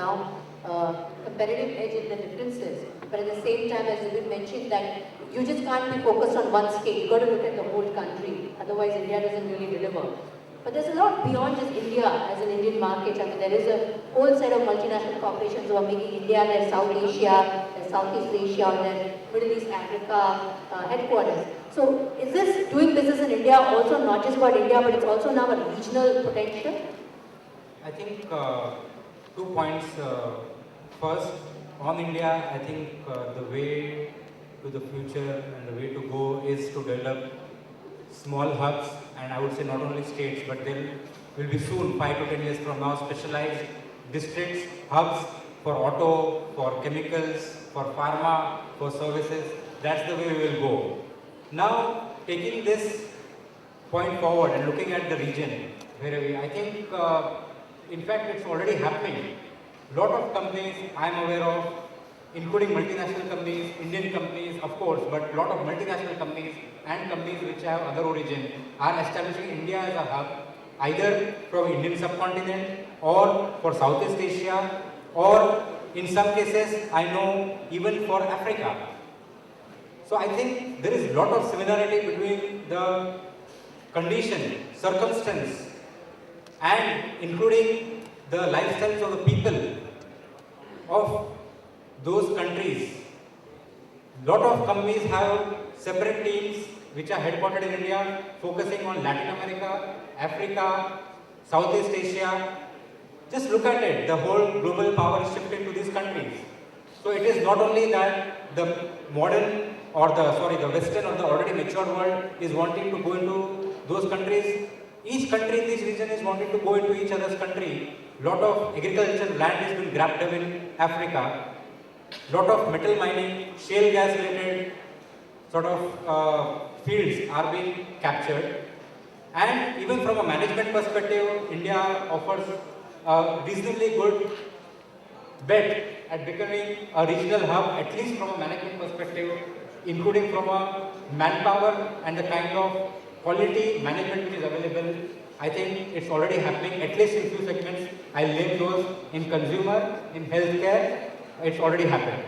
now competitive edge in the differences. But at the same time, as you mentioned, that you just can't be focused on one state. You've got to look at the whole country. Otherwise, India doesn't really deliver. But there's a lot beyond just India as an Indian market. I mean, there is a whole set of multinational corporations who are making India their South Asia, their Southeast Asia, or their Middle East Africa headquarters. So is this doing business in India also not just about India, but it's also now a regional potential? I think 2 points. First, on India, I think the way to the future and the way to go is to develop small hubs, and I would say not only states, but there will be soon, 5 to 10 years from now, specialized districts, hubs for auto, for chemicals, for pharma, for services. That's the way we will go. Now, taking this point forward and looking at the region, I think, in fact, it's already happening. Lot of companies I am aware of, including multinational companies, Indian companies, of course, but lot of multinational companies and companies which have other origin are establishing India as a hub, either from Indian subcontinent or for Southeast Asia, or in some cases, I know, even for Africa. So I think there is a lot of similarity between the condition, circumstance, and including the lifestyles of the people of those countries. Lot of companies have separate teams which are headquartered in India, focusing on Latin America, Africa, Southeast Asia. Just look at it, the whole global power is shifted to these countries. So it is not only that the modern or the Western or the already matured world is wanting to go into those countries. Each country in this region is wanting to go into each other's country. Lot of agricultural land has been grabbed up in Africa. Lot of metal mining, shale gas related sort of fields are being captured. And even from a management perspective, India offers a reasonably good bet at becoming a regional hub, at least from a management perspective, including from a manpower and the kind of quality management which is available. I think it's already happening, at least in few segments. I'll name those in consumer, in healthcare. It's already happened.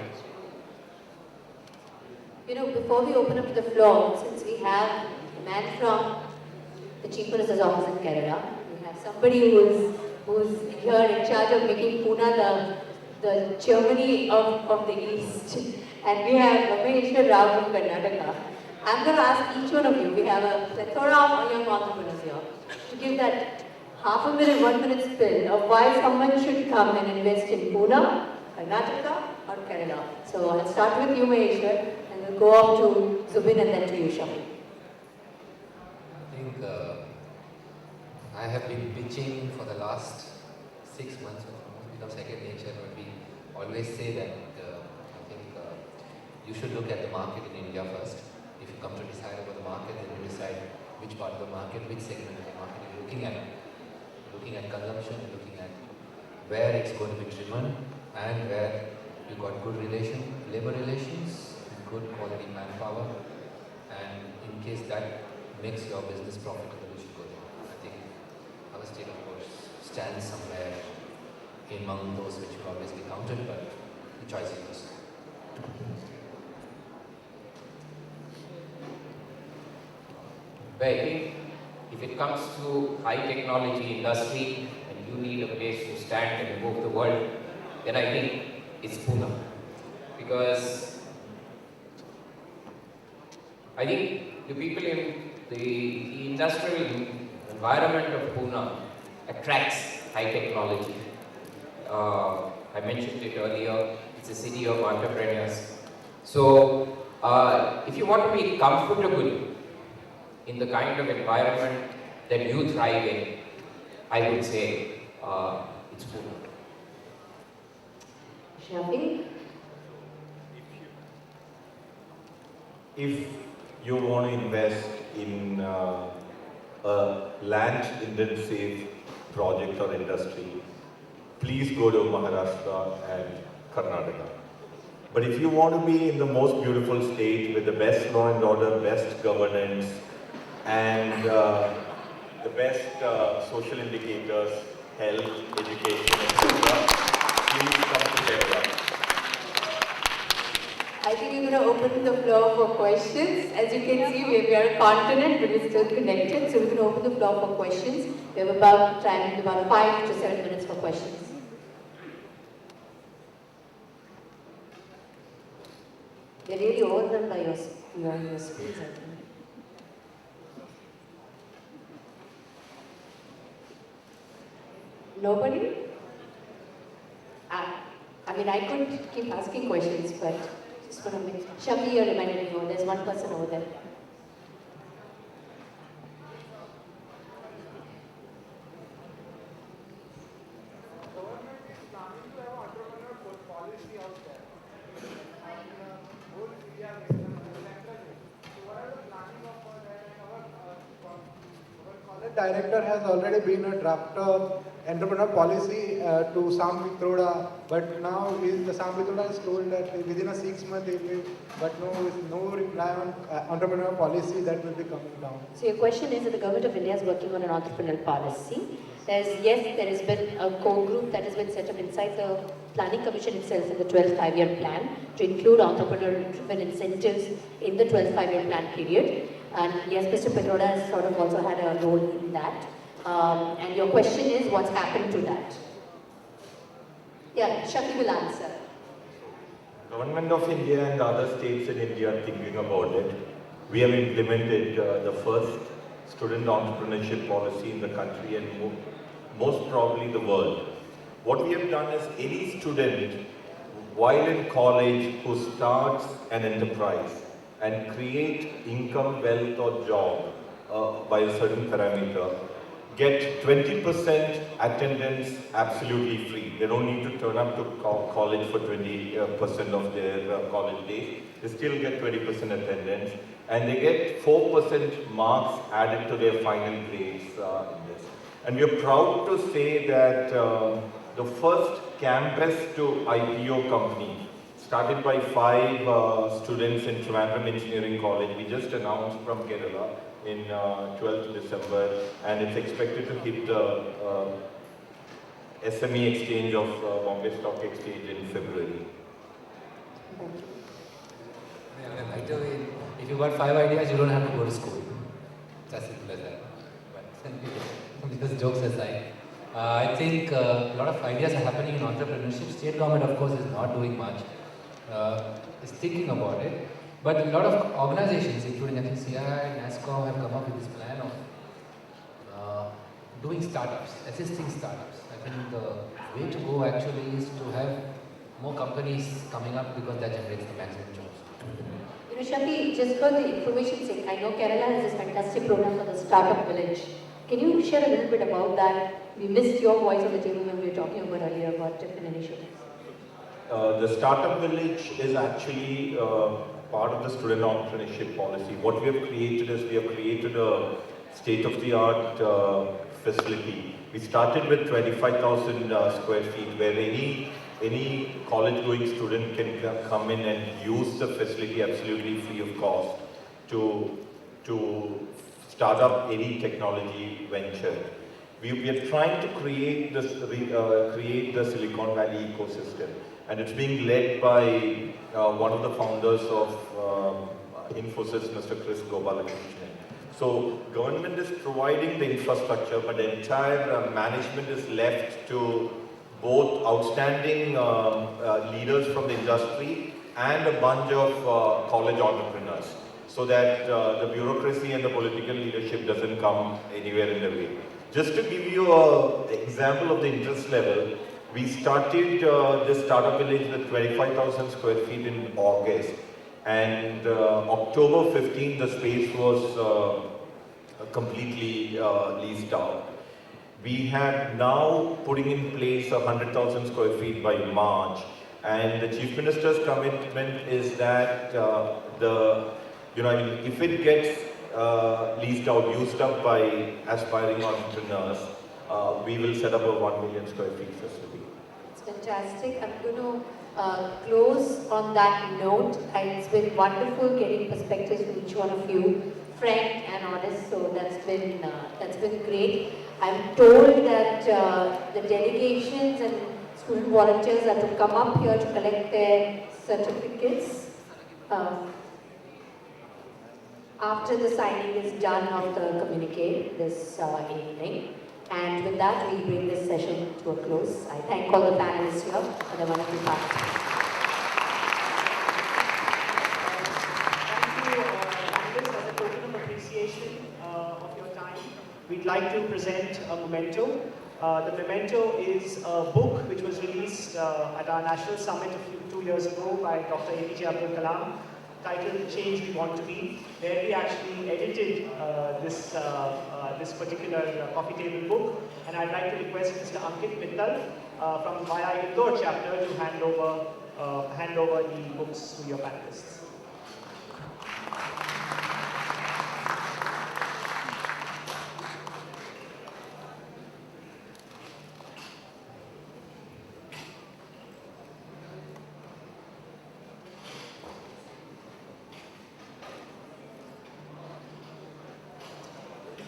You know, before we open up to the floor, since we have a man from the Chief Minister's office in Kerala, we have somebody who's here in charge of making Pune the Germany of the East, and we have Imitation from Karnataka. I'm going to ask each one of you, we have a plethora of young entrepreneurs here, to give that half a minute, 1 minute spill of why someone should come and invest in Pune, Karnataka or Kerala. So I'll start with you, Maheshwar, and we'll go off to Zubin and then to you, Shafi. I think I have been pitching for the last 6 months, it's become second nature, but we always say that I think you should look at the market in India first. If you come to decide about the market, then you decide which part of the market, which segment of the market you're looking at. Looking at consumption, looking at where it's going to be driven, and where you got good labor relations, good quality manpower, and in case that makes your business profitable, you should go there. I think our state, of course, stands somewhere among those which will always be counted, but the choice is yours. But I think if it comes to high technology industry and you need a place to stand and move the world, then I think it's Pune. Because I think the people in the industrial environment of Pune attracts high technology. I mentioned it earlier, it's a city of entrepreneurs. So if you want to be comfortable in the kind of environment that you thrive in, I would say it's Pune. Shafi? If you want to invest in a land-intensive project or industry, please go to Maharashtra and Karnataka. But if you want to be in the most beautiful state with the best law and order, best governance, and the best social indicators, health, education, etc., please open the floor for questions. As you can see, we are a continent, but we're still connected. So we can open the floor for questions. We have about 5 to 7 minutes for questions. They're really overwhelmed by your speech, I think. Nobody? I mean, I could keep asking questions, but just want to make Shami, you're reminding me, there's one person over there. Director has already been a drafter entrepreneur policy to Sam Pitroda, but now the Sam Pitroda is told that within a 6 month it will, but no reply on entrepreneur policy that will be coming down. So your question is that the government of India is working on an entrepreneurial policy. There has been a core group that has been set up inside the Planning Commission itself in the 12th five-year plan to include entrepreneurial incentives in the 12th five-year plan period. And yes, Mr. Pitroda has sort of also had a role in that. And your question is, what's happened to that? Yeah, Shakti will answer. Government of India and other states in India are thinking about it. We have implemented the first student entrepreneurship policy in the country and most probably the world. What we have done is any student while in college who starts an enterprise and create income, wealth or job by a certain parameter, get 20% attendance absolutely free. They don't need to turn up to college for 20% of their college days. They still get 20% attendance and they get 4% marks added to their final grades in this. And we are proud to say that the first campus to IPO company started by 5 students in Trivandrum Engineering College. We just announced from Kerala in 12th December, and it's expected to hit the SME exchange of Bombay Stock Exchange in February. Yeah, right away, if you got 5 ideas, you don't have to go to school. It's as simple as that. But just jokes aside, I think a lot of ideas are happening in entrepreneurship. State government, of course, is not doing much. Is thinking about it. But a lot of organizations, including I think CAAYE and NASCOM, have come up with this plan of doing startups, assisting startups. I think the way to go actually is to have more companies coming up because that generates the maximum jobs. You know, Shakti, just for the information's sake, I know Kerala has this fantastic program for the Startup Village. Can you share a little bit about that? We missed your voice on the table when we were talking about earlier about different initiatives. The Startup Village is actually part of the student entrepreneurship policy. What we have created is we have created a state-of-the-art facility. We started with 25,000 square feet where any college-going student can come in and use the facility absolutely free of cost to start up any technology venture. We are trying to create the Silicon Valley ecosystem, and it's being led by one of the founders of Infosys, Mr. Chris Gopalakrishnan. So government is providing the infrastructure, but the entire management is left to both outstanding leaders from the industry and a bunch of college entrepreneurs, so that the bureaucracy and the political leadership doesn't come anywhere in the way. Just to give you an example of the interest level, we started this startup village with 25,000 square feet in August, and October 15th the space was completely leased out. We have now putting in place 100,000 square feet by March, and the Chief Minister's commitment is that if it gets leased out, used up by aspiring entrepreneurs, we will set up a 1 million square feet facility. It's fantastic. I'm going to close on that note. It's been wonderful getting perspectives from each one of you, frank and honest. So that's been great. I'm told that the delegations and student volunteers are to come up here to collect their certificates. after the signing is done of the communique this evening. And with that, we bring this session to a close. I thank all the panelists here for the wonderful participation. Thank you, panelists. As a token of appreciation of your time, we'd like to present a memento. The memento is a book which was released at our national summit 2 years ago by Dr. APJ Abdul Kalam, titled Change We Want to Be, where we actually edited this particular coffee table book. And I'd like to request Mr. Ankit Mittal from CAAYE Indore chapter to hand over the books to your panelists.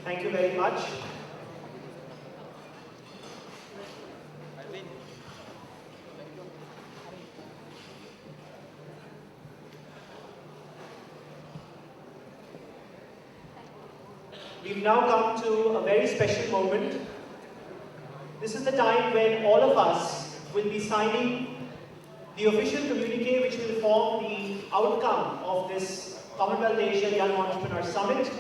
Thank you very much. We've now come to a very special moment. This is the time when all of us will be signing the official communique which will form the outcome of this Commonwealth Asia Young Entrepreneur Summit,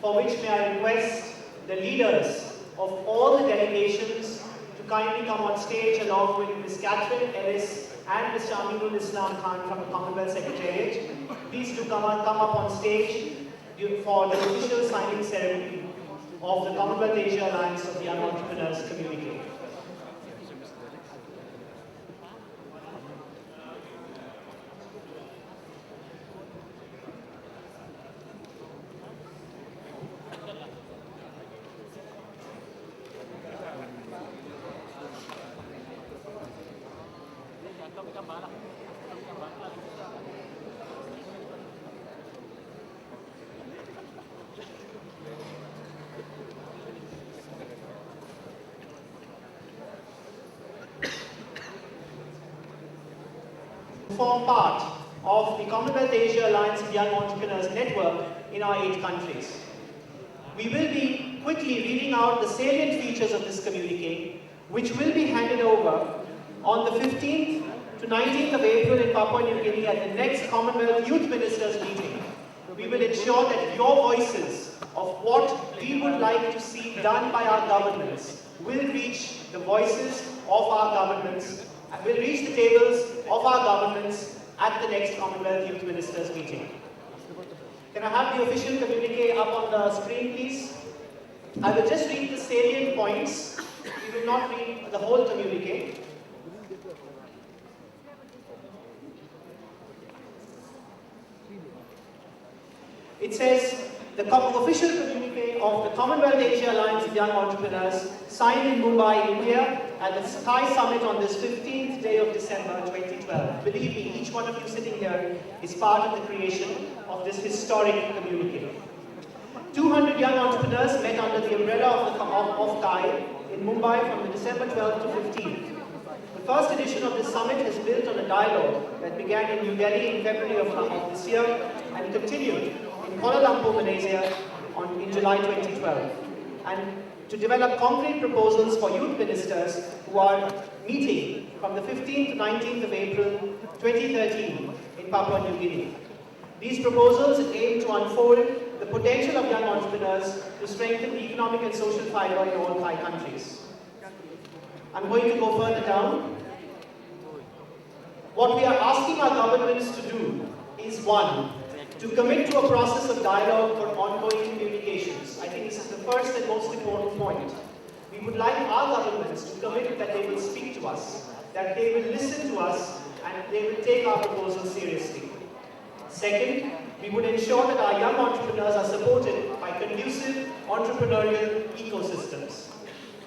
for which may I request the leaders of all the delegations to kindly come on stage along with Ms. Catherine Ellis and Mr. Aminul Islam Khan from the Commonwealth Secretariat. Please do come up on stage for the official signing ceremony of the Commonwealth Asia Alliance of Young Entrepreneurs Communique. Form part of the Commonwealth Asia Alliance of Young Entrepreneurs Network in our 8 countries. We will be quickly reading out the salient features of this communique, which will be handed over on the 15th to 19th of April in Papua New Guinea at the next Commonwealth Youth Ministers meeting. We will ensure that your voices of what we would like to see done by our governments will reach the voices of our governments and will reach the tables of our governments at the next Commonwealth Youth Ministers meeting. Can I have the official communique up on the screen, please? I will just read the salient points. We will not read the whole communique. It says, the official communique of the Commonwealth Asia Alliance of Young Entrepreneurs signed in Mumbai, India at the Sky Summit on this 15th day of December 2012. Believe me, each one of you sitting here is part of the creation of this historic communique. 200 young entrepreneurs met under the umbrella of CAAYE in Mumbai from the December 12th to 15th. The first edition of this summit has built on a dialogue that began in New Delhi in February of this year and continued in Kuala Lumpur, Malaysia in July 2012, and to develop concrete proposals for youth ministers who are meeting from the 15th to 19th of April 2013 in Papua New Guinea. These proposals aim to unfold the potential of young entrepreneurs to strengthen the economic and social fiber in all 5 countries. I'm going to go further down. What we are asking our governments to do is 1, to commit to a process of dialogue for ongoing communications. I think this is the first and most important point. We would like our governments to commit that they will speak to us, that they will listen to us, and they will take our proposals seriously. Second, we would ensure that our young entrepreneurs are supported by conducive entrepreneurial ecosystems.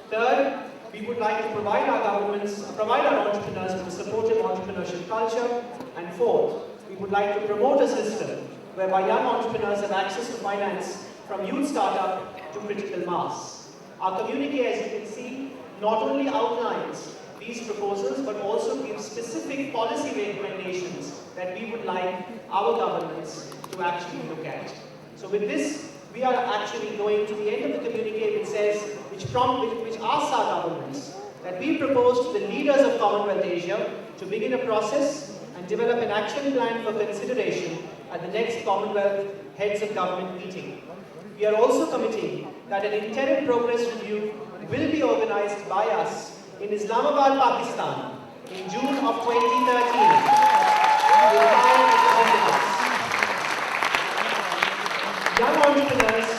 Third, we would like to provide our entrepreneurs with a supportive entrepreneurship culture. And fourth, we would like to promote a system whereby young entrepreneurs have access to finance from youth startup to critical mass. Our communique, as you can see, not only outlines these proposals but also gives specific policy recommendations that we would like our governments to actually look at. So with this, we are actually going to the end of the communique which says, which asks our governments that we propose to the leaders of Commonwealth Asia to begin a process and develop an action plan for consideration at the next Commonwealth Heads of Government meeting. We are also committing that an interim progress review will be organized by us in Islamabad, Pakistan in June of 2013. Young entrepreneurs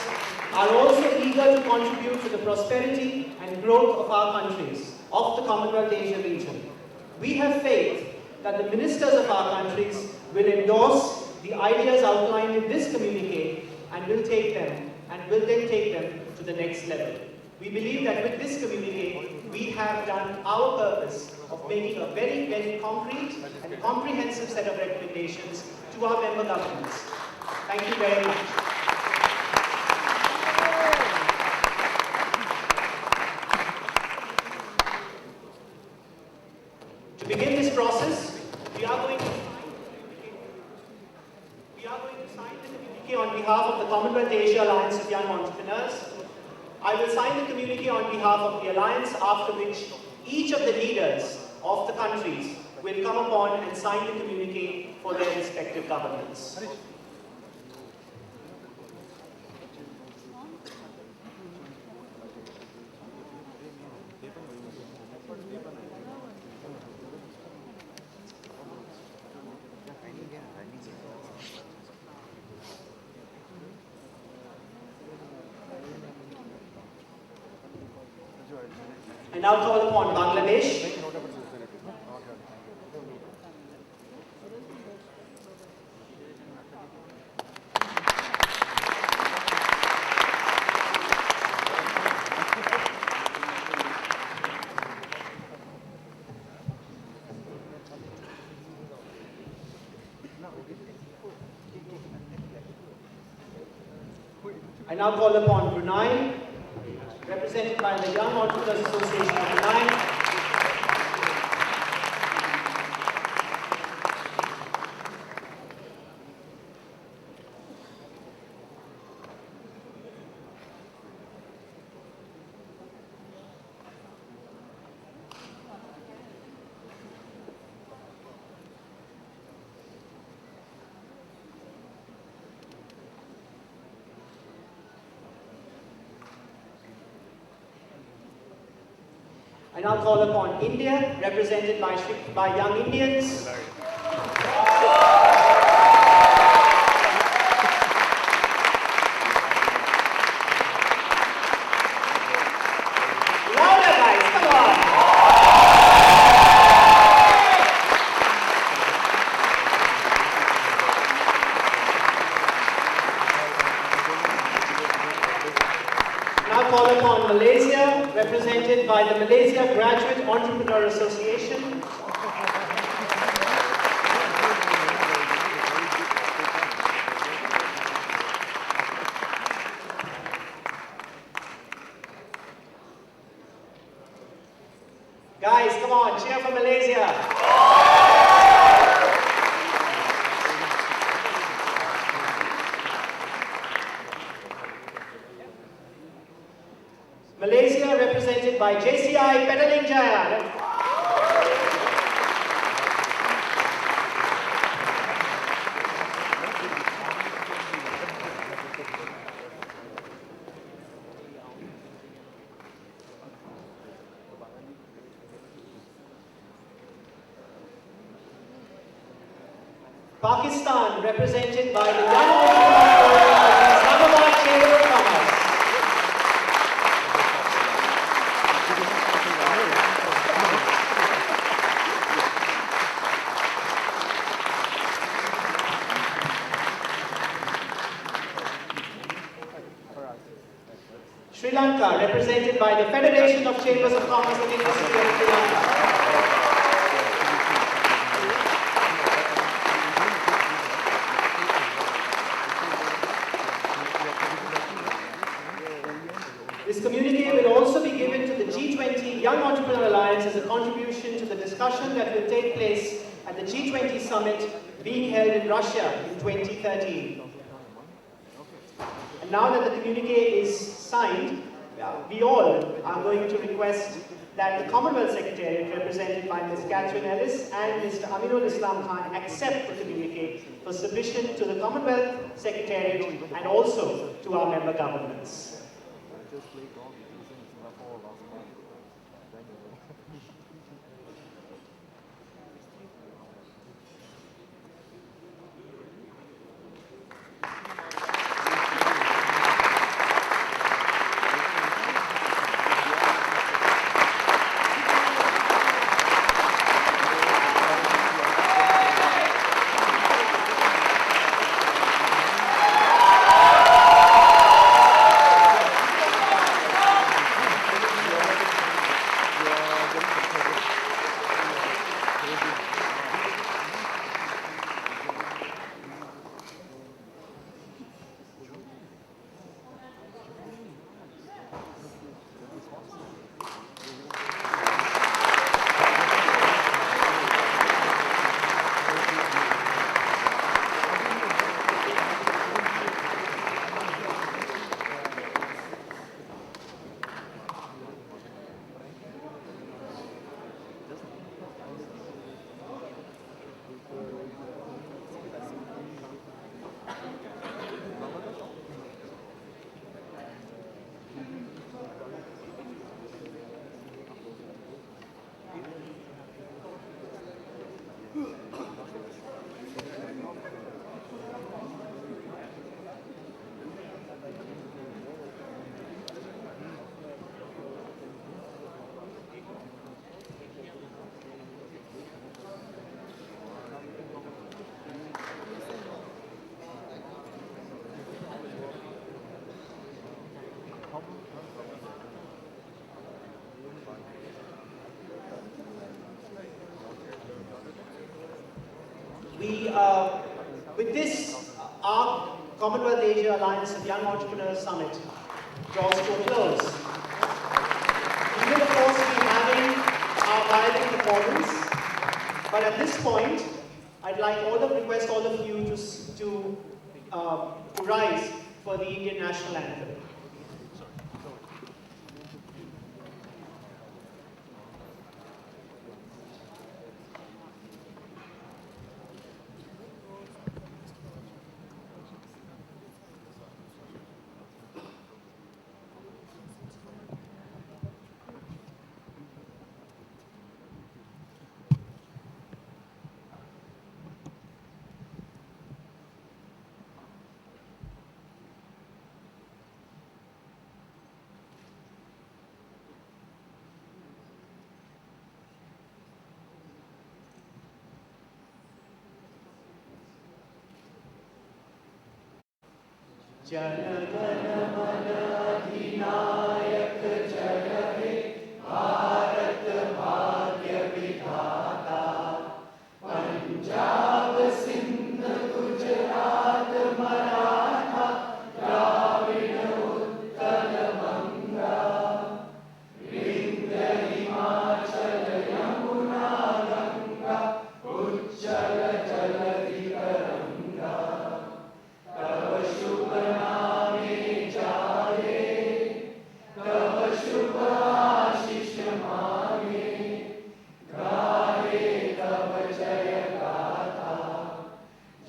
are also eager to contribute to the prosperity and growth of our countries, of the Commonwealth Asia region. We have faith that the ministers of our countries will endorse the ideas outlined in this communique and will then take them to the next level. We believe that with this communique, we have done our purpose of making a very, very concrete and comprehensive set of recommendations to our member governments. Thank you very much. To begin this process, we are going to sign the communique on behalf of the Commonwealth Asia Alliance of Young Entrepreneurs. I will sign the communique on behalf of the Alliance, after which each of the leaders of the countries will come upon and sign the communique for their respective governments. I now call upon Bangladesh. I now call upon Brunei, represented by the Young Entrepreneurs Association of Brunei. I now call upon India, represented by Young Indians. Louder, guys, come on! Now call upon Malaysia, represented by the Malaysia Graduate Entrepreneur Association. Guys, come on, cheer for Malaysia. Malaysia, represented by JCI Petaling Jaya. Pakistan, represented by the Young Entrepreneur of the Islamabad Chamber of Commerce. Sri Lanka, represented by the Federation of Chambers of Commerce and Industry of Sri Lanka. This communique will also be given to the G20 Young Entrepreneur Alliance as a contribution to the discussion that will take place at the G20 summit being held in Russia in 2013. And now that the communique is signed, we all are going to request that the Commonwealth Secretariat, represented by Ms. Catherine Ellis and Mr. Aminul Islam Khan, accept the communique for submission to the Commonwealth Secretariat and also to our member governments. With this, our Commonwealth Asia Alliance of Young Entrepreneurs Summit draws to a close. We will, of course, be having our violin performance, but at this point, I'd like request all of you to rise for the Indian National Anthem. Jana Gana Mana Adhinayak Jaya He Bharat Bhagya Vidhata Punjab Sindh Gujarat Maratha Dravida Uttar Banga Vindhya Himachal Yamuna Ganga Ujjala Jaladi Taranga Tava Shubha Name Jaye Tava Shubha Ashish Mange Gahe Tava Jaya Gatha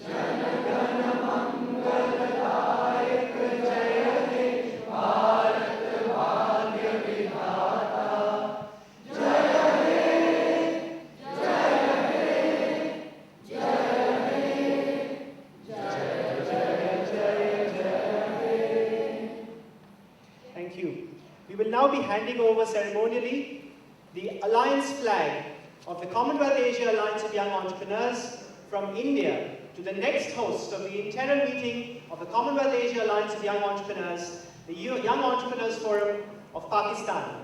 Jana Gana Mangal Dayak Jaya He Bharat Bhagya Vidhata Jaya He Jaya He Jaya He Jaya Jaya Jaya Jaya. Thank you. We will now be handing over ceremonially the Alliance flag of the Commonwealth Asia Alliance of Young Entrepreneurs from India to the next host of the interim meeting of the Commonwealth Asia Alliance of Young Entrepreneurs, the Young Entrepreneurs Forum of Pakistan.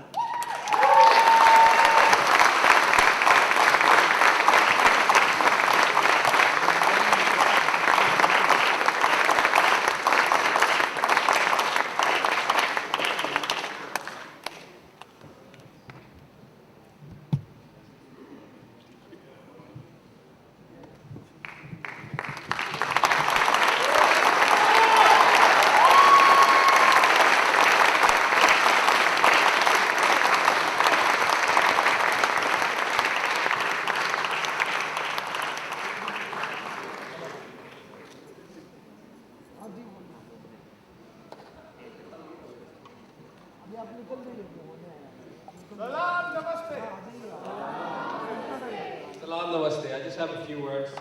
Salam Namaste. I just have a few words.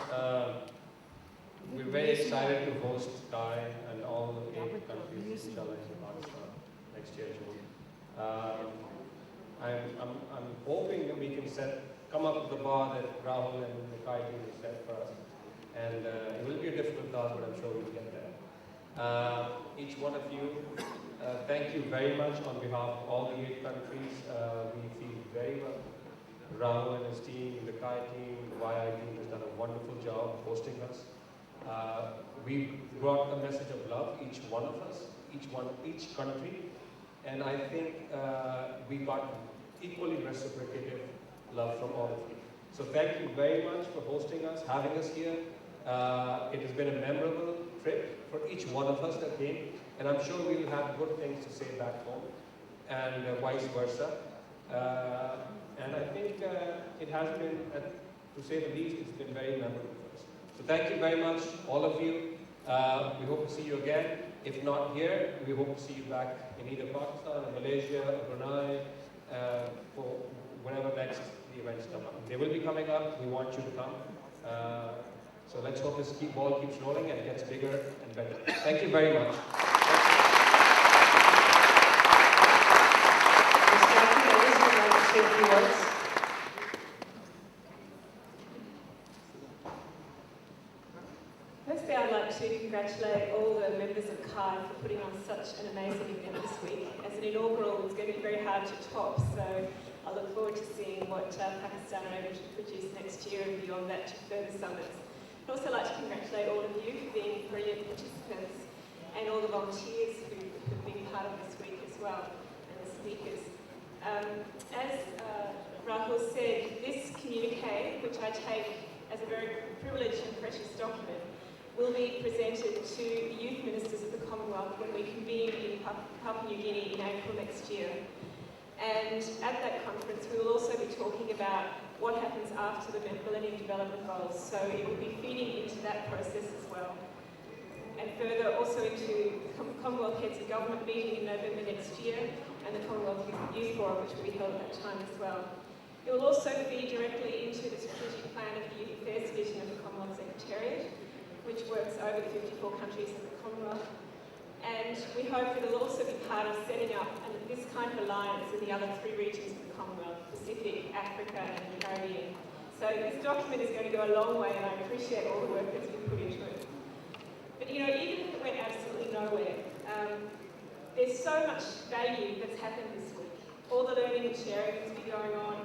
We're very excited to host CAAYE and all the 8 countries, inshallah, in Pakistan next year, June. I'm hoping that we can come up with the bar that Rahul and the CAAYE team have set for us. And it will be a difficult task, but I'm sure we'll get there. Each one of you, thank you very much on behalf of all the 8 countries. We feel very well. Rahul and his team, the CAAYE team, the YI team has done a wonderful job hosting us. We brought a message of love, each one of us, each country, and I think we got equally reciprocated love from all of you. So thank you very much for hosting us, having us here. It has been a memorable trip for each one of us that came, and I'm sure we'll have good things to say back home, and vice versa. And I think it has been, to say the least, it's been very memorable for us. So thank you very much, all of you. We hope to see you again. If not here, we hope to see you back in either Pakistan or Malaysia or Brunei for whenever next the events come up. They will be coming up. We want you to come. So let's hope this ball keeps rolling and gets bigger and better. Thank you very much. Firstly, I'd like to congratulate all the members of CAAYE for putting on such an amazing event this week. As an inaugural, it's going to be very hard to top, so I look forward to seeing what Pakistan are able to produce next year and beyond that to further summits. I'd also like to congratulate all of you for being brilliant participants and all the volunteers who have been part of this week as well, and the speakers. As Rahul said, this communique, which I take as a very privileged and precious document, will be presented to the youth ministers of the Commonwealth when we convene in Papua New Guinea in April next year. And at that conference, we will also be talking about what happens after the Millennium Development Goals. So it will be feeding into that process as well. And further also into the Commonwealth Heads of Government meeting in November next year, and the Commonwealth Youth Forum, which will be held at that time as well. It will also feed directly into the strategic plan of the Youth Affairs Division of the Commonwealth Secretariat, which works over the 54 countries of the Commonwealth. And we hope it will also be part of setting up this kind of alliance in the other 3 regions of the Commonwealth, Pacific, Africa and the Caribbean. So this document is going to go a long way, and I appreciate all the work that's been put into it. But you know, even if it went absolutely nowhere, there's so much value that's happened this week. All the learning and sharing that's been going on,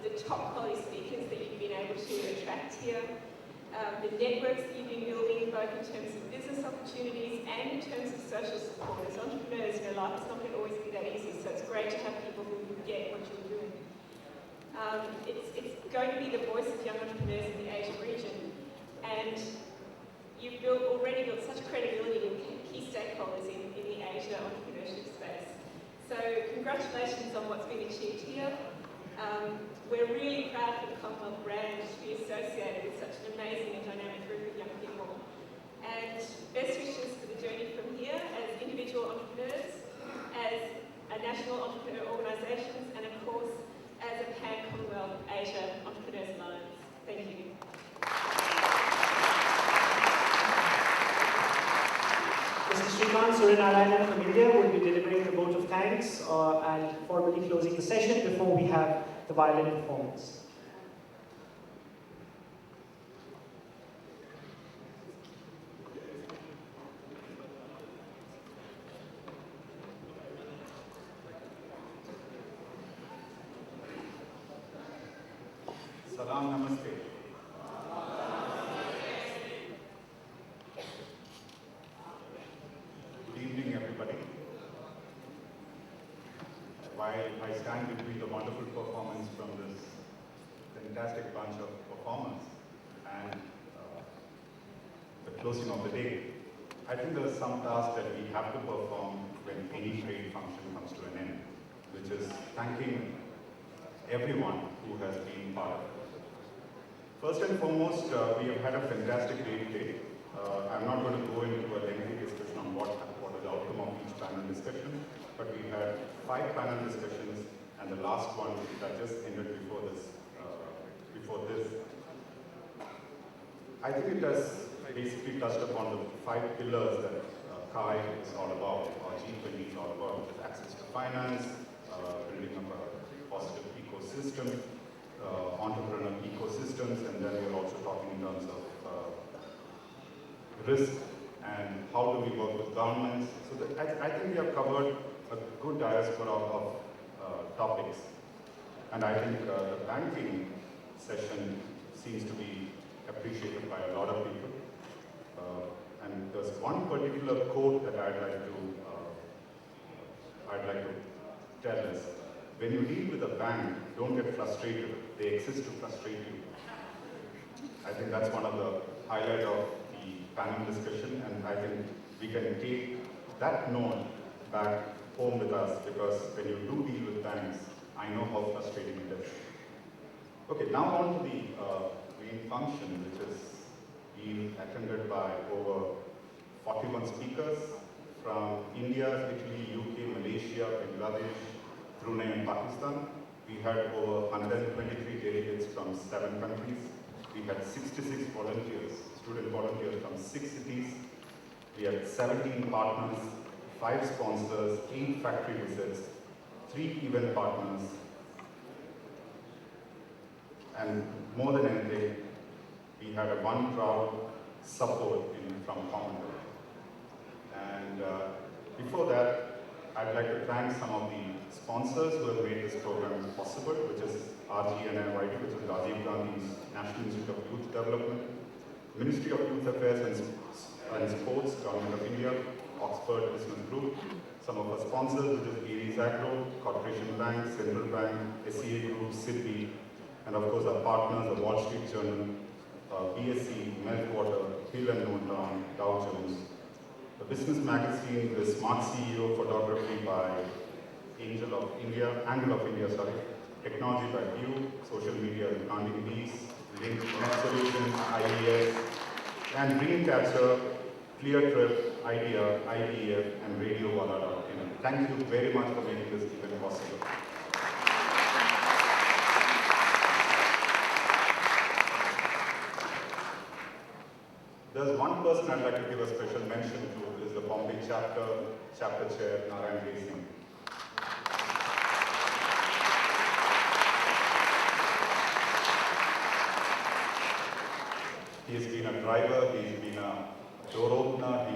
the top quality speakers that you've been able to attract here, the networks that you've been building, both in terms of business opportunities and in terms of social support. As entrepreneurs, you know, life is not going to always be that easy, so it's great to have people who get what you're doing. It's going to be the voice of young entrepreneurs in the Asia region, and you've already built such credibility with key stakeholders in the Asia entrepreneurship space. So congratulations on what's been achieved here. We're really proud for the Commonwealth brand to be associated with such an amazing and dynamic group of young people. And best wishes for the journey from here as individual entrepreneurs, as national entrepreneur organisations, and of course, as a pan-Commonwealth Asia Entrepreneurs Alliance. Thank you. Mr. Srikanth Surinarayanan from India will be delivering the vote of thanks and formally closing the session before we have the violin performance. Salam Namaste. Good evening, everybody. While I stand between the wonderful performance from this fantastic bunch of performers and the closing of the day, I think there are some tasks that we have to perform when any great function comes to an end, which is thanking everyone who has been part of it. First and foremost, we have had a fantastic day today. I'm not going to go into a lengthy discussion on what is the outcome of each panel discussion, but we had 5 panel discussions, and the last one that just ended before before this. I think it has basically touched upon the 5 pillars that CAAYE is all about, or G20 is all about, which is access to finance, building up a positive ecosystem, entrepreneurial ecosystems, and then we're also talking in terms of risk and how do we work with governments. So I think we have covered a good diaspora of topics. And I think the banking session seems to be appreciated by a lot of people. And there's one particular quote that I'd like to tell is, when you deal with a bank, don't get frustrated. They exist to frustrate you. I think that's one of the highlights of the panel discussion, and I think we can take that note back home with us, because when you do deal with banks, I know how frustrating it is. Okay, now on to the main function, which is being attended by over 41 speakers from India, Italy, UK, Malaysia, Bangladesh, Brunei and Pakistan. We had over 123 delegates from 7 countries. We had 66 volunteers, student volunteers from 6 cities. We had 17 partners, 5 sponsors, 8 factory visits, 3 event partners, and more than anything, we had a one crowd support from Commonwealth. And before that, I'd like to thank some of the sponsors who have made this program possible, which is RGNIYT, which is Rajiv Gandhi's National Institute of Youth Development, Ministry of Youth Affairs and Sports, Government of India, Oxford Business Group, some of our sponsors, which is Aries Agro, Corporation Bank, Central Bank, SEA Group, SIDBI, and of course our partners, the Wall Street Journal, BSC, Meltwater, Hill and Norton, Dow Jones. The business magazine, the Smart CEO Photography by Angle of India, Technology by View, Social Media with Counting Bees, Link Net Solutions, IES, and Dreamcatcher, Clear Trip, IDEA, IDEF, and Radio Wala.in. Thank you very much for making this event possible. There's one person I'd like to give a special mention to, is the Bombay chapter chair, Narayan Singh. He's been a driver, he's been a door opener,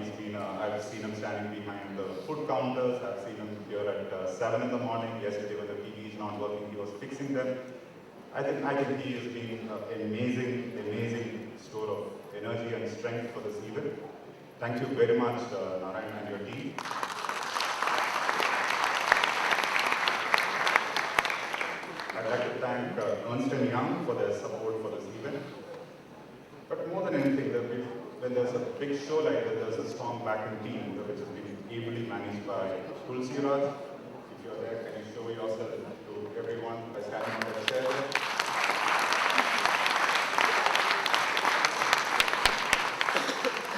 I've seen him standing behind the food counters, I've seen him here at 7 in the morning. Yesterday when the TV is not working, he was fixing them. I think he has been an amazing store of energy and strength for this event. Thank you very much, Narayan and your team. I'd like to thank Ernst & Young for their support for this event. But more than anything, when there's a big show like that, there's a strong backing team which has been ably managed by Tulsi Raj. If you're there, can you show yourself to everyone by standing on the chair?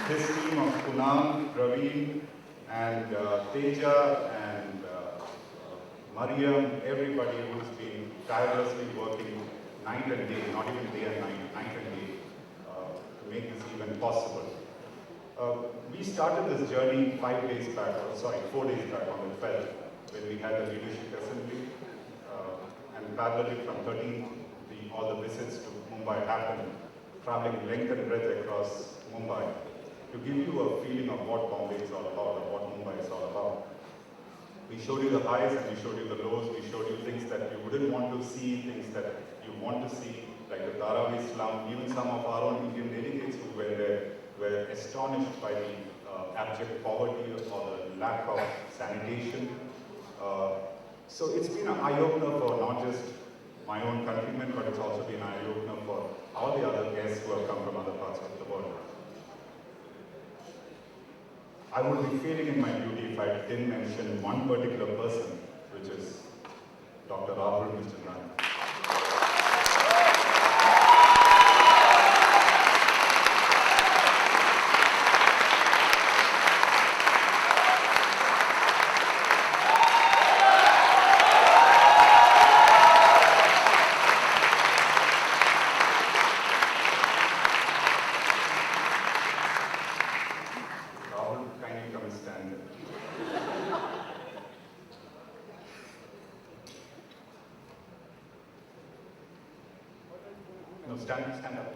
His team of Kunal, Praveen, and Teja, and Mariam, everybody who's been tirelessly working night and day, not even day and night and day, to make this event possible. We started this journey 4 days back on the 12th, when we had the leadership assembly, and parallelly from 13th, all the visits to Mumbai happened, traveling length and breadth across Mumbai, to give you a feeling of what Bombay is all about, or what Mumbai is all about. We showed you the highs and we showed you the lows, we showed you things that you wouldn't want to see, things that you want to see, like the Dharavi slum. Even some of our own Indian delegates who were there were astonished by the abject poverty or the lack of sanitation. So it's been an eye-opener for not just my own countrymen, but it's also been an eye-opener for all the other guests who have come from other parts of the world. I would be failing in my duty if I didn't mention one particular person, which is Dr. Rahul Mishchandani. stand up.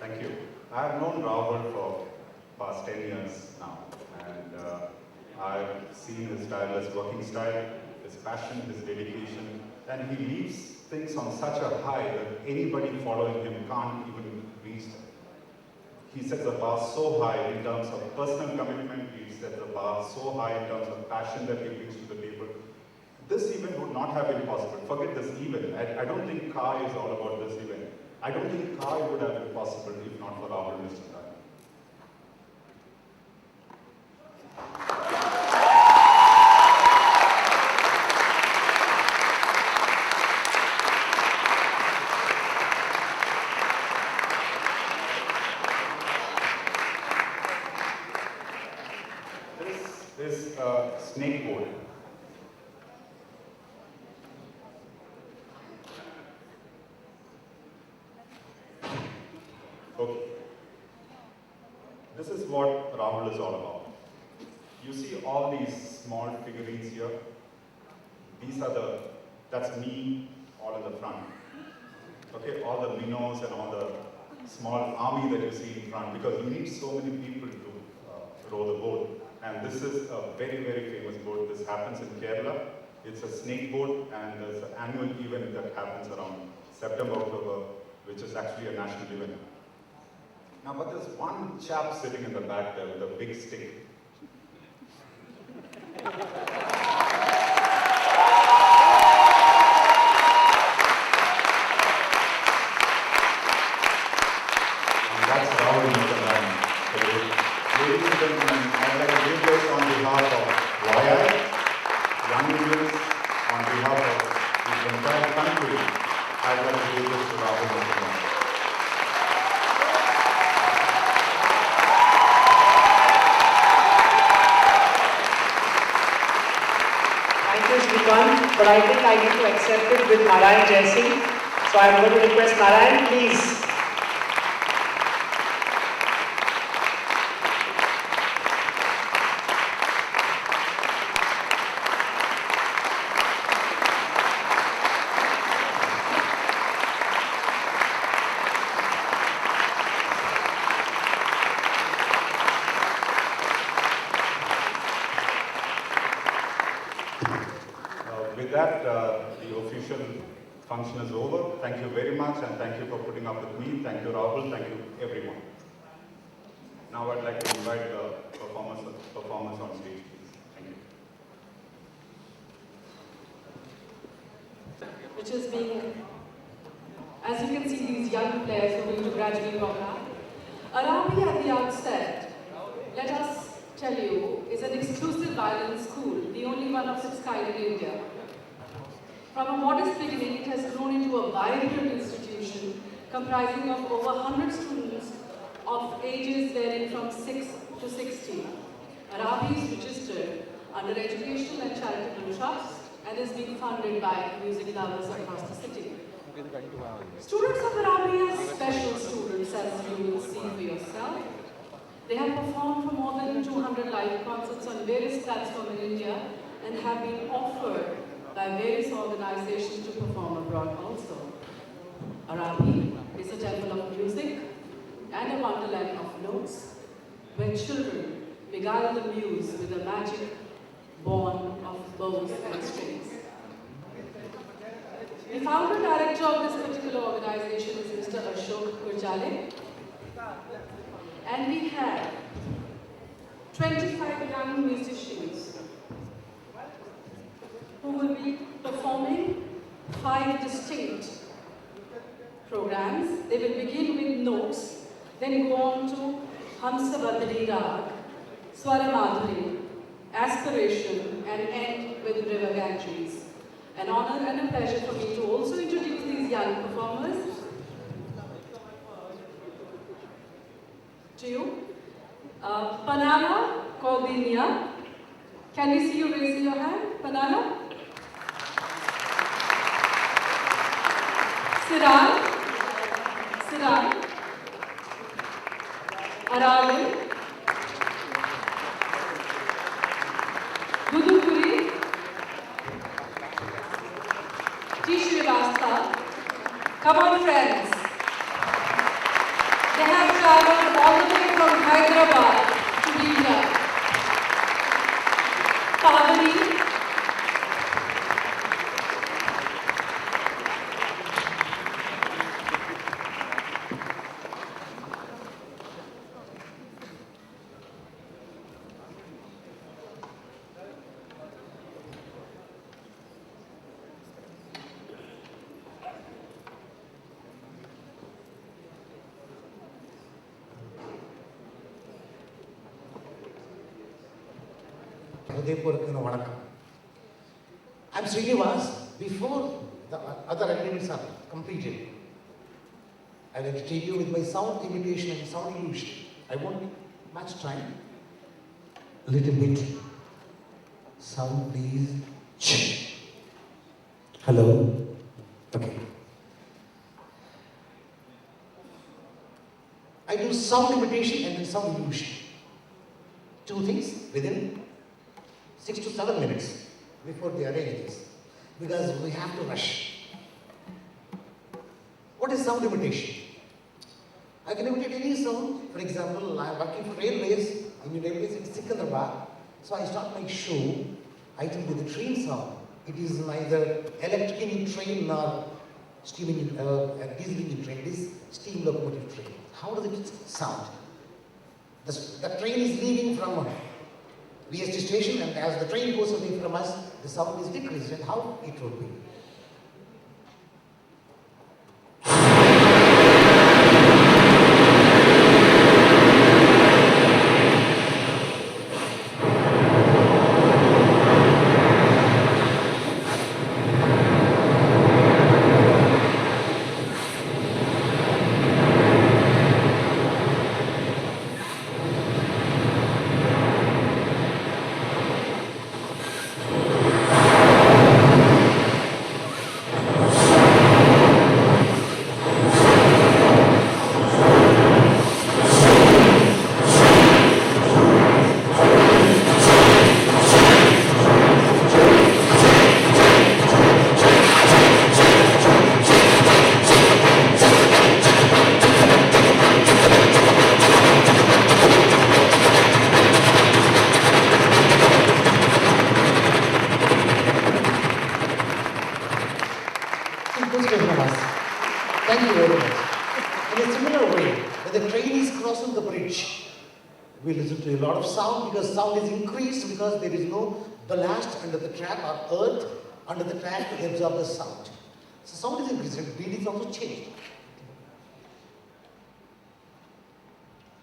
Thank you. I have known Rahul for past 10 years now, and I've seen his tireless working style, his passion, his dedication, and he leaves things on such a high that anybody following him can't even reach them. He sets the bar so high in terms of personal commitment, he sets the bar so high in terms of passion that he brings to the table. This event would not have been possible. Forget this event. I don't think CAAYE is all about this event. I don't think CAAYE would have been possible if not for Rahul Mr. This is a snake board. Okay. This is what Rahul is all about. You see all these small figurines here? That's me all in the front. Okay, all the minnows and all the small army that you see in front, because you need so many people to row the boat. And this is a very, very famous boat. This happens in Kerala. It's a snake boat, and there's an annual event that happens around September, October, which is actually a national event. Now, but there's one chap sitting in the back there with a big stick. And that's Rahul Mukherjee. Ladies and gentlemen, I'd like to give this on behalf of CAAYE, young Indians, on behalf of the entire country. I'd like to give this to Rahul Mukherjee. But I think I need to accept it with Narayan Jaising. So I'm going to request Narayan, please. With that, the official function is over. Thank you very much, and thank you for putting up with me. Thank you, Rahul. Thank you, everyone. Now I'd like to invite the performers on stage, please. Thank you. Which is being, as you can see, these young players who are going to gradually come back. Arabi at the outset, let us tell you, is an exclusive violin school, the only one of its kind in India. From a modest beginning, it has grown into a vibrant institution comprising of over 100 students of ages varying from 6 to 60. Arabi is registered under Educational and Charitable Trust and is being funded by music lovers across the city. Students of Arabi are special students, as you will see for yourself. They have performed for more than 200 live concerts on various platforms in India and have been offered by various organizations to perform abroad also. Arabi is a temple of music and a wonderland of notes where children beguile the muse with a magic born of bows and strings. The founder director of this particular organization is Mr. Ashok Gurjale, and we have 25 young musicians who will be performing 5 distinct programs. They will begin with notes, then go on to Hamsa Badri Rag, Swara Madhuri, Aspiration, and end with River Ganges. An honor and a pleasure for me to also introduce these young performers to you. Panana Cordinia. Can we see you raising your hand? Panana? Siran. Arale. Dudukuri. T. Srivastava. Come on, friends. They have traveled all the way from Hyderabad to be here. Pavani. I'm Srinivas. Before the other elements are completed, I will tell you with my sound imitation and sound illusion. I won't much time. Little bit. Sound please. Shh. Hello. Okay. I do sound imitation and then sound illusion. Two things within 6 to 7 minutes before they arrange this, because we have to rush. What is sound imitation? I can imitate any sound. For example, I am working for railways, in railways in Secunderabad, so I start my show, I tell you the train sound. It is neither electric engine train nor steam engine, diesel engine train. It is steam locomotive train. How does it sound? The train is leaving from VST station, and as the train goes away from us, the sound is decreased. And how it would be? Thank you very much. In a similar way, when the train is crossing the bridge, we listen to a lot of sound because sound is increased because there is no ballast under the track or earth under the track to absorb the sound. So sound is increased and beat is also changed.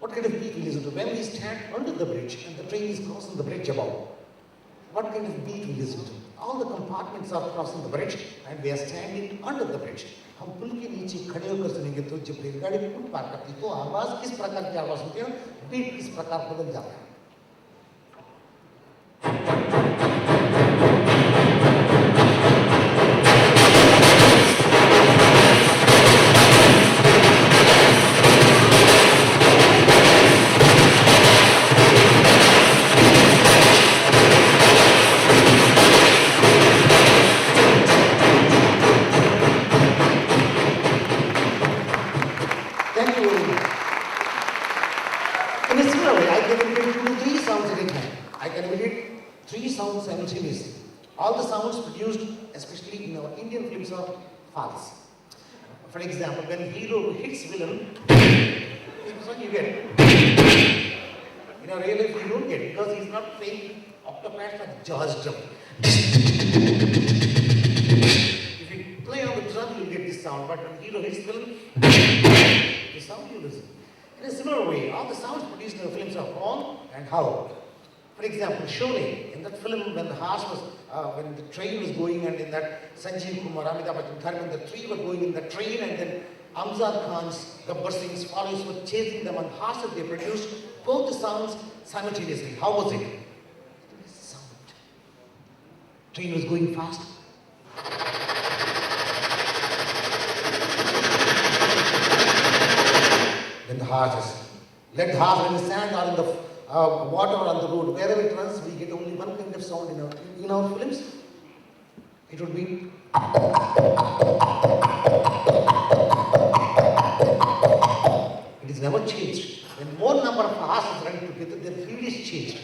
What kind of beat we listen to? When we stand under the bridge and the train is crossing the bridge above, what kind of beat we listen to? All the compartments are crossing the bridge and we are standing under the bridge. हम पुल के नीचे खड़े होकर सुनेंगे तो जब रेलगाड़ी पुल पार करती है तो आवाज किस प्रकार की आवाज होती है, बीट किस प्रकार बदल जाता है. Simultaneously. All the sounds produced, especially in our Indian films, are false. For example, when hero hits villain, it's what you get. In our real life, you don't get because he's not playing octopad like George drum. If you play on the drum, you'll get this sound, but when hero hits villain, the sound you listen. In a similar way, all the sounds produced in the films are wrong and how. For example, Sholay, in that film when the horse was, when the train was going and in that Sanjeev Kumar, Amitabh Bachchan, when the three were going in the train and then Amjad Khan's, Gabbar Singh's followers were chasing them on horses, they produced both the sounds simultaneously. How was it? Sound. Train was going fast. Then the horses. Let the horse in the sand or in the water or on the road, wherever it runs, we get only one kind of sound in our films. It would be. It is never changed. When more number of horses run together, their field is changed.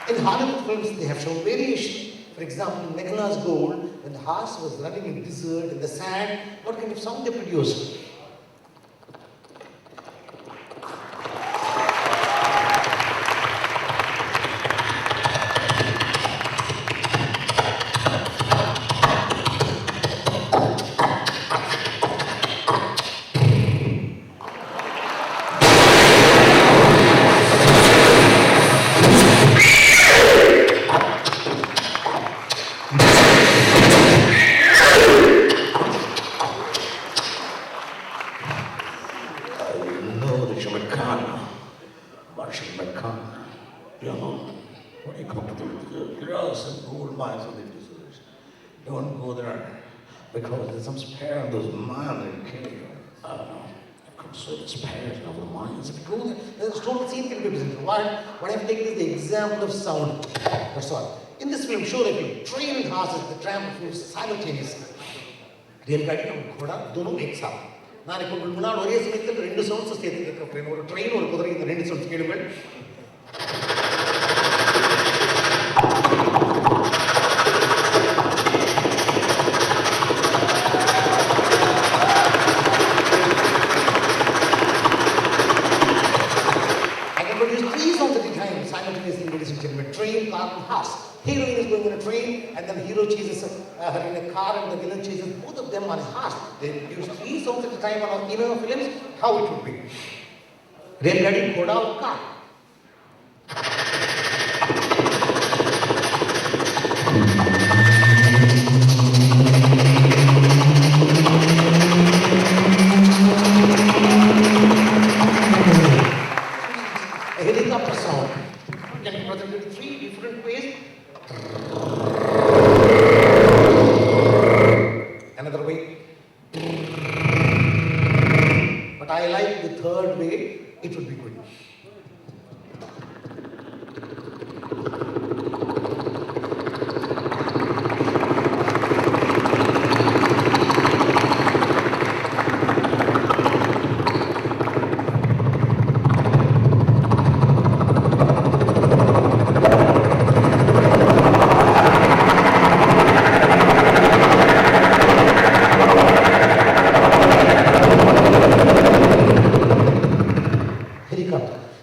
In Hollywood films, they have shown variation. For example, in Meghal's Gold, when the horse was running in the desert, in the sand, what kind of sound they produced? Because there's some spare in those mines in Kenya. I don't know. I could say it's spares in the mines. If you go there, there's a total scene can be presented. What I've taken is the example of sound. That's all. In this film, sure, if you train horses, the tramp moves simultaneously. रेलगाड़ी और घोड़ा दोनों एक साथ நான் இப்போ முன்னாடி ஒரே சமயத்தில் ரெண்டு சவுண்ட்ஸ் சேர்த்து கேட்கிறேன் ஒரு ட்ரெயின் ஒரு குதிரை இந்த ரெண்டு சவுண்ட்ஸ் கேளுங்கள் Train, car, and horse. Heroine is going in a train, and then the hero chases her in a car, and the villain chases both of them on a horse. They use 3 songs at a time on our inner films. How it would be? Railgadi, Ghoda, or car. A helicopter sound. Can be presented in 3 different ways. Another way. But I like the third way, it would be good.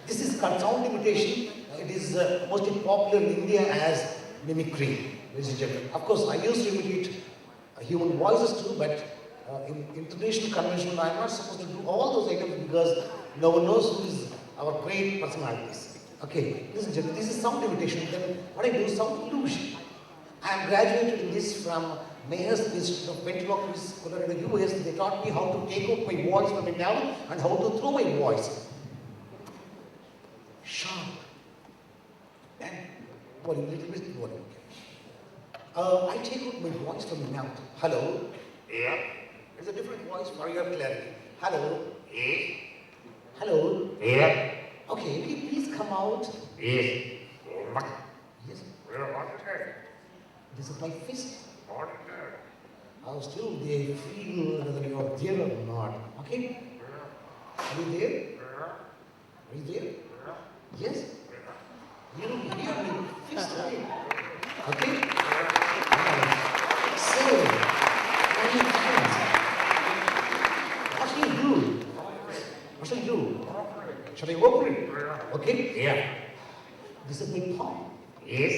This is called sound imitation. It is mostly popular in India as mimicry, ladies and gentlemen. Of course, I used to imitate human voices too, but in traditional convention, I'm not supposed to do all those items because no one knows who is our great personalities. Okay, ladies and gentlemen, this is sound imitation. Then what I do is sound illusion. I am graduated in this from Mayer's Institute of Ventriloquist Colorado, US. They taught me how to take out my voice from my mouth and how to throw my voice. Sharp and a little bit volume. I take out my voice from my mouth. Hello? Yeah. It's a different voice for your clarity. Hello? Yes. Hello? Yeah. Okay, will you please come out? Yes. Yes. This is my fist. How still they feel whether you are there or not. Okay? Are you there? Are you there? Yes? You don't hear me. Fist, right? Okay? So, what shall you do? What shall you do? Shall I open it? Okay? Yeah. This is my palm. Yes.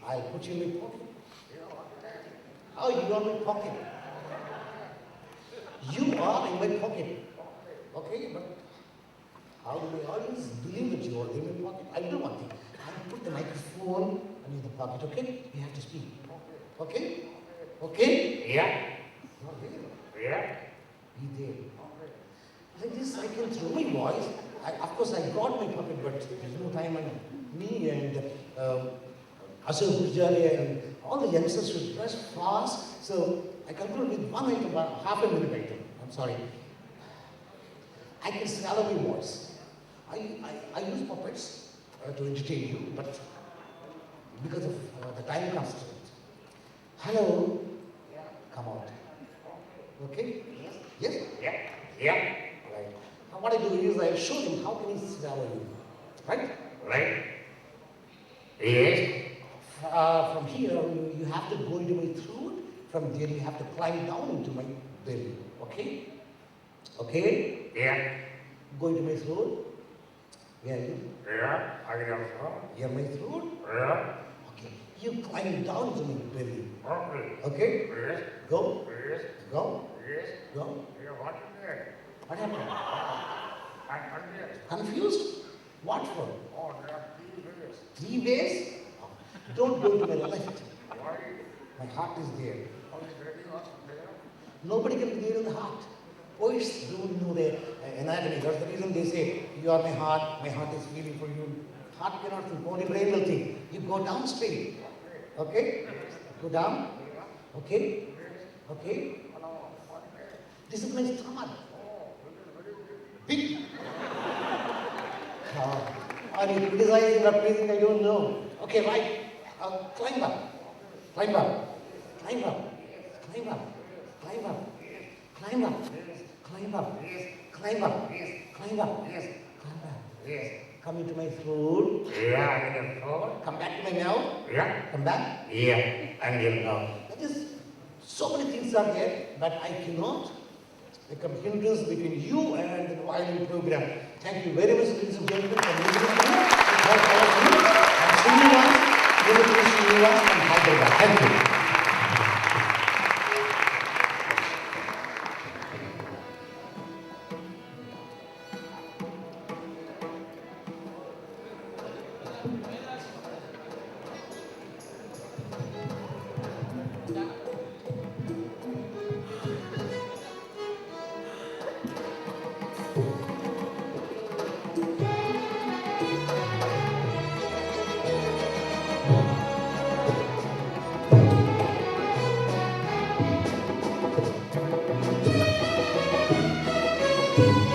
I'll put you in my pocket. Oh, you are in my pocket. You are in my pocket. Okay, but how do my audience believe that you are in my pocket? I'll do one thing. I'll put the microphone in the pocket, okay? You have to speak. Okay? Okay? Yeah. Not there. Yeah. Be there. Okay. Like this, I can throw my voice. Of course, I got my puppet, but there's no time, and me and Asur Gurjari and all the youngsters should rush fast. So I conclude with one item, half a minute item. I'm sorry. I can swallow my voice. I use puppets to entertain you, but because of the time constraint. Hello? Yeah. Come out. Okay? Yes? Yes? Yeah. Yeah. Right. Now what I do is I show him how can he swallow you. Right? Right. Yes. From here, you have to go into my throat. From there, you have to climb down into my belly. Okay? Okay? Yeah. Go into my throat. Where are you? Yeah. I can also. You're my throat? Yeah. Okay. You climb down into my belly. Okay. Okay? Yes. Go. Yes. Go. Yes. Go. Yeah, what is that? What happened? I'm confused. Confused? What for? Oh, there are 3 ways. 3 ways? Oh. Don't go to my left. Why? My heart is there. Oh, is there anything else there? Nobody can be there in the heart. Poets don't know their anatomy. That's the reason they say, you are my heart is feeling for you. Heart cannot think, only brain will think. You go down straight. Okay? Go down. Okay? Okay? This is my stomach. Big. Are you criticizing or praising? I don't know. Okay, right. Climb up. Climb up. Climb up. Climb up. Climb up. Climb up. Climb up. Climb up. Climb up. Climb up. Yes. Come into my throat. Yeah, in your throat. Come back to my mouth. Yeah. Come back. Yeah. And your mouth. That is, so many things are there, but I cannot become hindrance between you and the violin program. Thank you very much, ladies and gentlemen, for listening to me. Thank all of you. And see you once. See you once from Hyderabad. Thank you. Thank you.